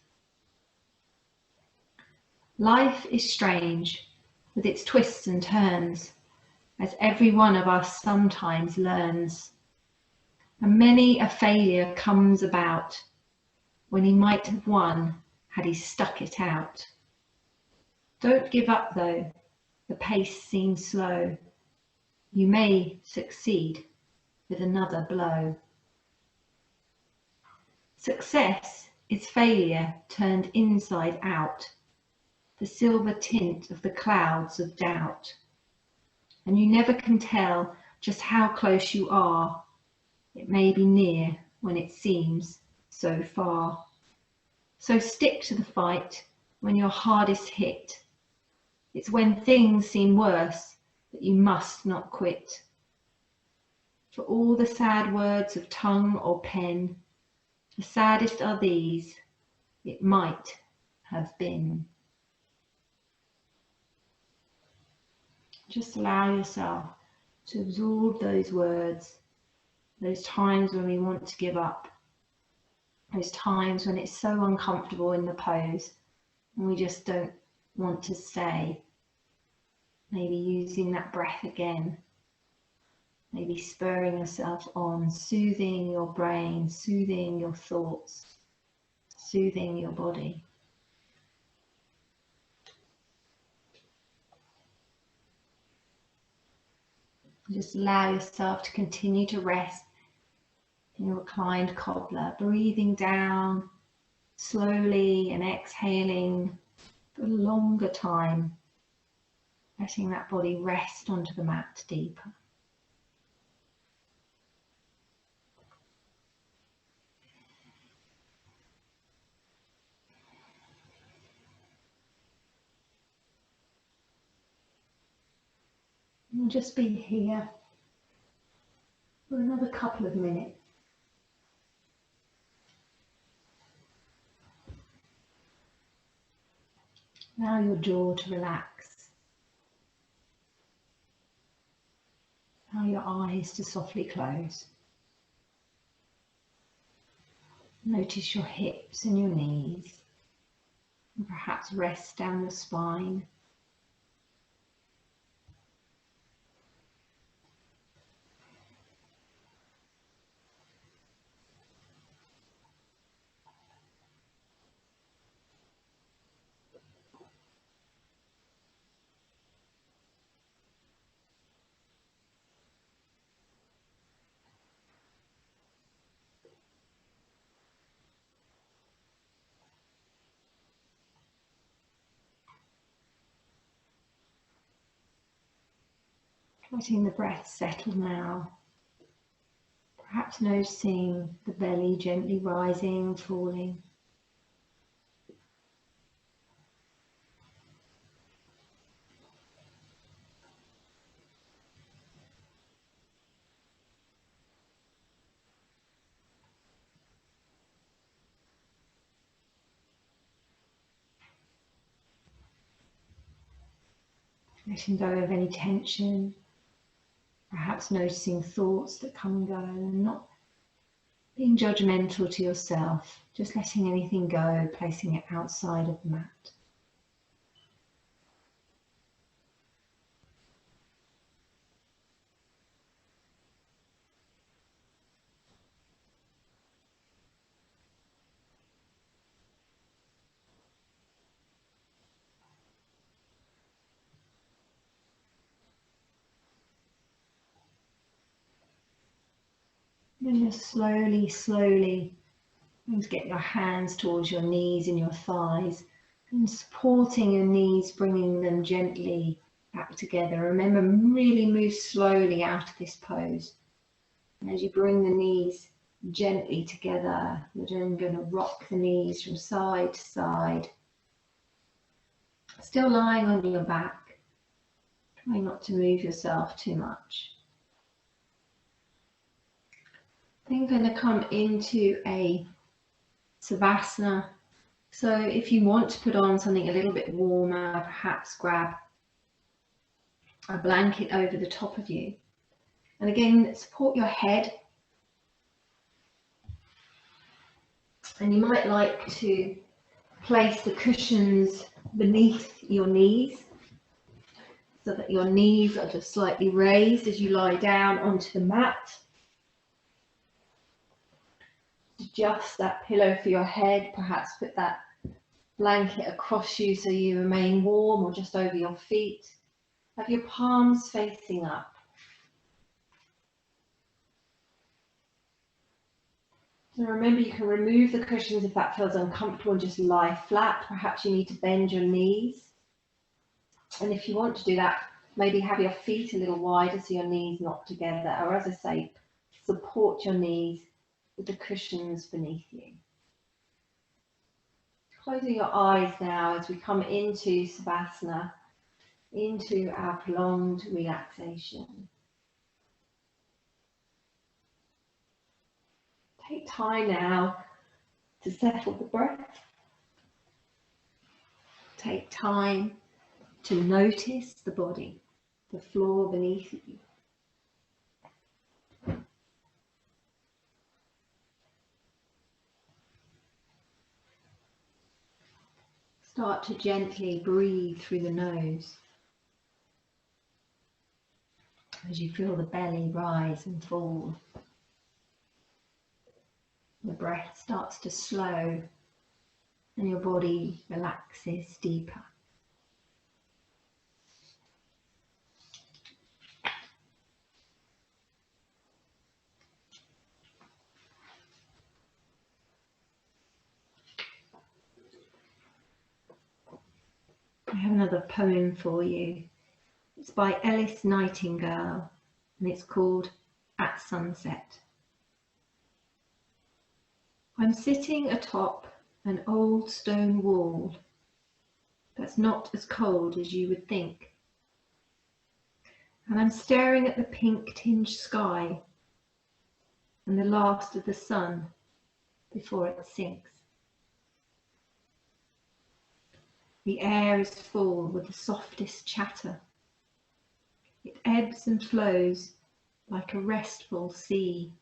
Life is strange with its twists and turns, as every one of us sometimes learns. And many a failure comes about when he might have won had he stuck it out. Don't give up though, the pace seems slow. You may succeed with another blow. Success is failure turned inside out, the silver tint of the clouds of doubt. And you never can tell just how close you are. It may be near when it seems so far. So stick to the fight when you're hardest hit. It's when things seem worse that you must not quit. For all the sad words of tongue or pen, the saddest are these: it might have been. Just allow yourself to absorb those words, those times when we want to give up, those times when it's so uncomfortable in the pose and we just don't want to stay. Maybe using that breath again, maybe spurring yourself on, soothing your brain, soothing your thoughts, soothing your body. Just allow yourself to continue to rest in your reclined Cobra, breathing down slowly and exhaling for a longer time, letting that body rest onto the mat deeper. We'll just be here for another couple of minutes. Allow your jaw to relax. Allow your eyes to softly close. Notice your hips and your knees, and perhaps rest down your spine. Letting the breath settle now, perhaps noticing the belly gently rising and falling. Letting go of any tension, perhaps noticing thoughts that come and go, and not being judgmental to yourself, just letting anything go, placing it outside of the mat. Then just slowly going to get your hands towards your knees and your thighs and supporting your knees, bringing them gently back together. Remember, really move slowly out of this pose. And as you bring the knees gently together, you're then going to rock the knees from side to side. Still lying on your back. Try not to move yourself too much. Then going to come into a Savasana. So if you want to put on something a little bit warmer, perhaps grab a blanket over the top of you. And again, support your head. And you might like to place the cushions beneath your knees so that your knees are just slightly raised as you lie down onto the mat. Adjust that pillow for your head, perhaps put that blanket across you so you remain warm, or just over your feet. Have your palms facing up. So remember, you can remove the cushions if that feels uncomfortable and just lie flat. Perhaps you need to bend your knees. And if you want to do that, maybe have your feet a little wider so your knees not together. Or as I say, support your knees with the cushions beneath you. Closing your eyes now as we come into Savasana, into our prolonged relaxation. Take time now to settle the breath. take time to notice the body, the floor beneath you. Start to gently breathe through the nose as you feel the belly rise and fall. The breath starts to slow and your body relaxes deeper. I have another poem for you. It's by Alice Nightingale and it's called At Sunset. I'm sitting atop an old stone wall that's not as cold as you would think. And I'm staring at the pink-tinged sky and the last of the sun before it sinks. The air is full with the softest chatter. It ebbs and flows like a restful sea.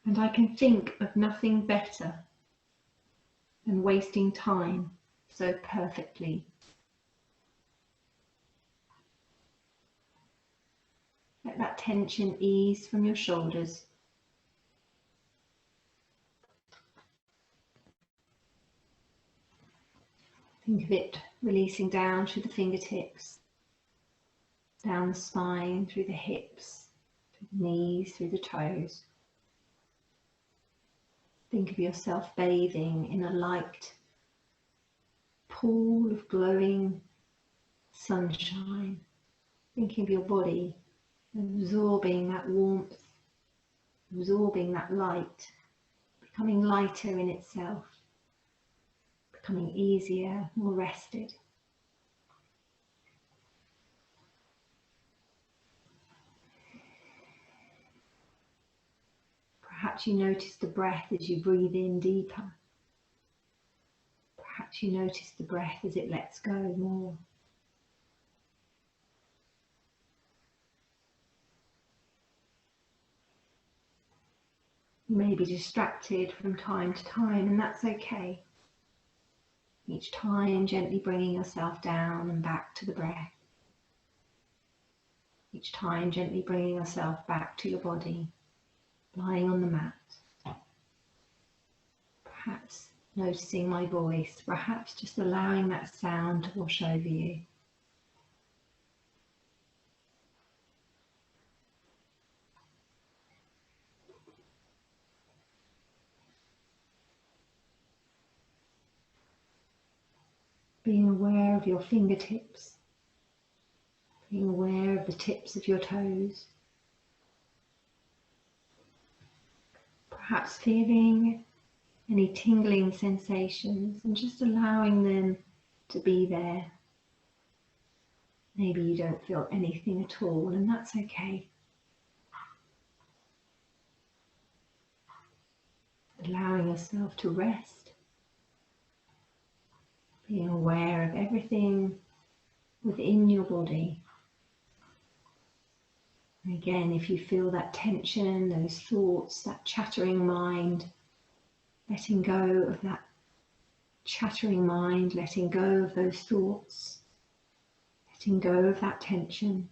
And I can think of nothing better than wasting time so perfectly. Let that tension ease from your shoulders. Think of it releasing down through the fingertips, down the spine, through the hips, through the knees, through the toes. Think of yourself bathing in a light pool of glowing sunshine. Thinking of your body absorbing that warmth, absorbing that light, becoming lighter in itself, becoming easier, more rested. Perhaps you notice the breath as you breathe in deeper. Perhaps you notice the breath as it lets go more. You may be distracted from time to time, and that's okay. Each time gently bringing yourself down and back to the breath. Each time gently bringing yourself back to your body, lying on the mat. Perhaps noticing my voice, perhaps just allowing that sound to wash over you. Being aware of your fingertips, being aware of the tips of your toes. Perhaps feeling any tingling sensations and just allowing them to be there. Maybe you don't feel anything at all, and that's okay. Allowing yourself to rest. Being aware of everything within your body. And again, if you feel that tension, those thoughts, that chattering mind, letting go of that chattering mind, letting go of those thoughts, letting go of that tension.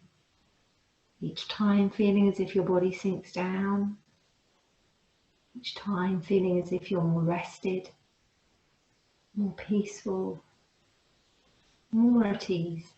Each time feeling as if your body sinks down. Each time feeling as if you're more rested, more peaceful, more at ease.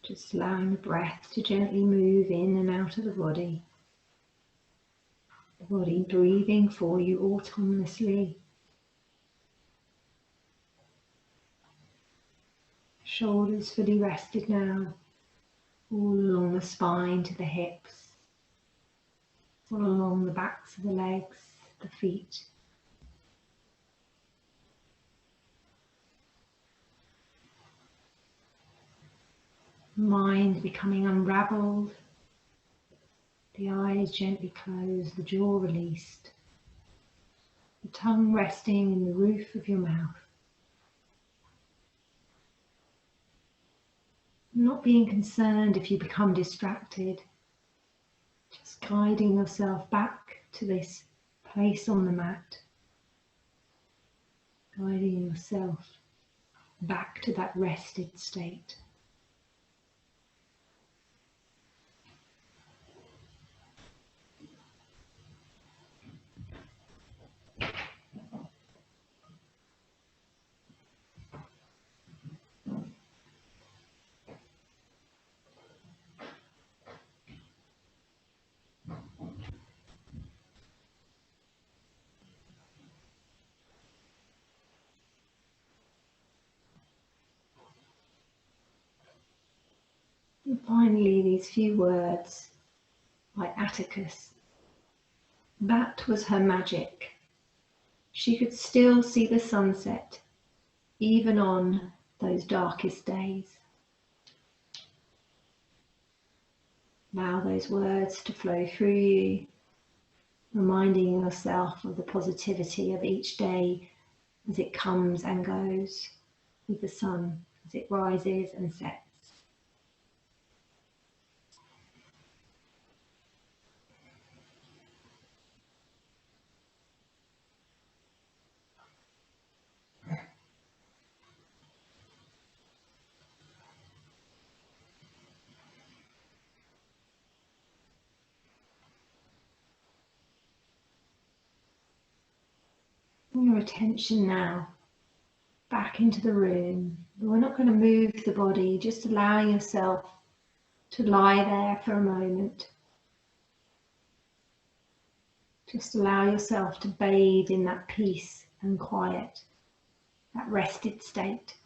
Just allowing the breath to gently move in and out of the body. The body breathing for you autonomously. Shoulders fully rested now, all along the spine to the hips, all along the backs of the legs, the feet. Mind becoming unravelled, the eyes gently closed, the jaw released, the tongue resting in the roof of your mouth. Not being concerned if you become distracted, just guiding yourself back to this place on the mat, guiding yourself back to that rested state. And finally, these few words by Atticus. That was her magic. She could still see the sunset, even on those darkest days. Allow those words to flow through you, reminding yourself of the positivity of each day as it comes and goes with the sun, as it rises and sets. Bring your attention now back into the room. We're not going to move the body, just allowing yourself to lie there for a moment. Just allow yourself to bathe in that peace and quiet, that rested state.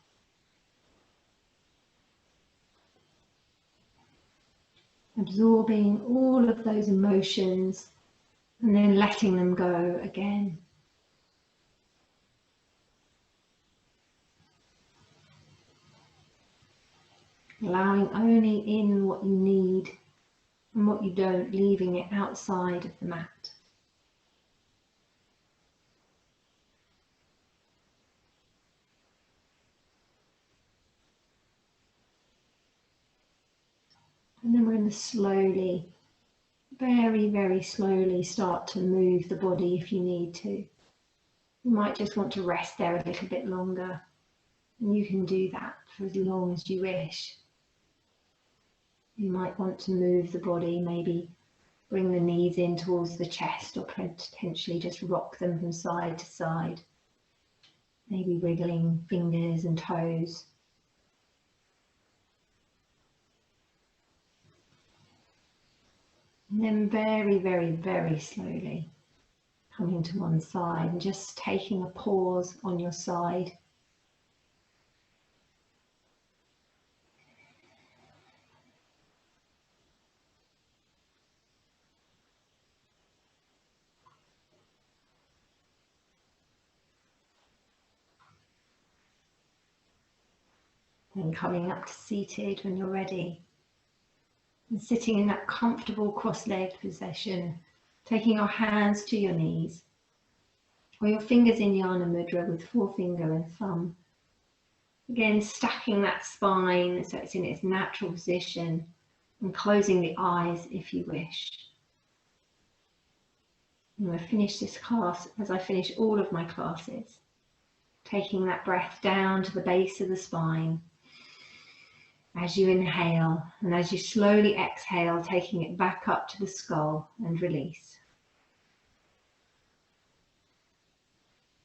Absorbing all of those emotions and then letting them go again. Allowing only in what you need and what you don't, leaving it outside of the mat. And then we're going to slowly, very, very slowly start to move the body if you need to. You might just want to rest there a little bit longer, and you can do that for as long as you wish. You might want to move the body, maybe bring the knees in towards the chest, or potentially just rock them from side to side. Maybe wriggling fingers and toes. And then very, very, very slowly coming to one side and just taking a pause on your side. Then coming up to seated when you're ready. And sitting in that comfortable cross-legged position, taking your hands to your knees, or your fingers in Jnana Mudra with forefinger and thumb. Again, stacking that spine so it's in its natural position, and closing the eyes if you wish. I'm going to finish this class as I finish all of my classes, taking that breath down to the base of the spine. As you inhale, and as you slowly exhale, taking it back up to the skull and release.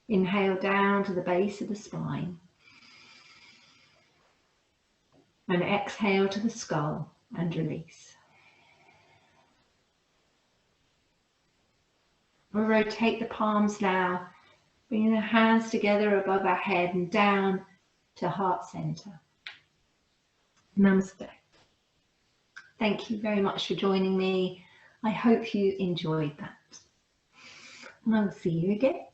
Inhale down to the base of the spine. And exhale to the skull and release. We'll rotate the palms now, bringing the hands together above our head and down to heart center. Namaste. Thank you very much for joining me. I hope you enjoyed that. And I'll see you again.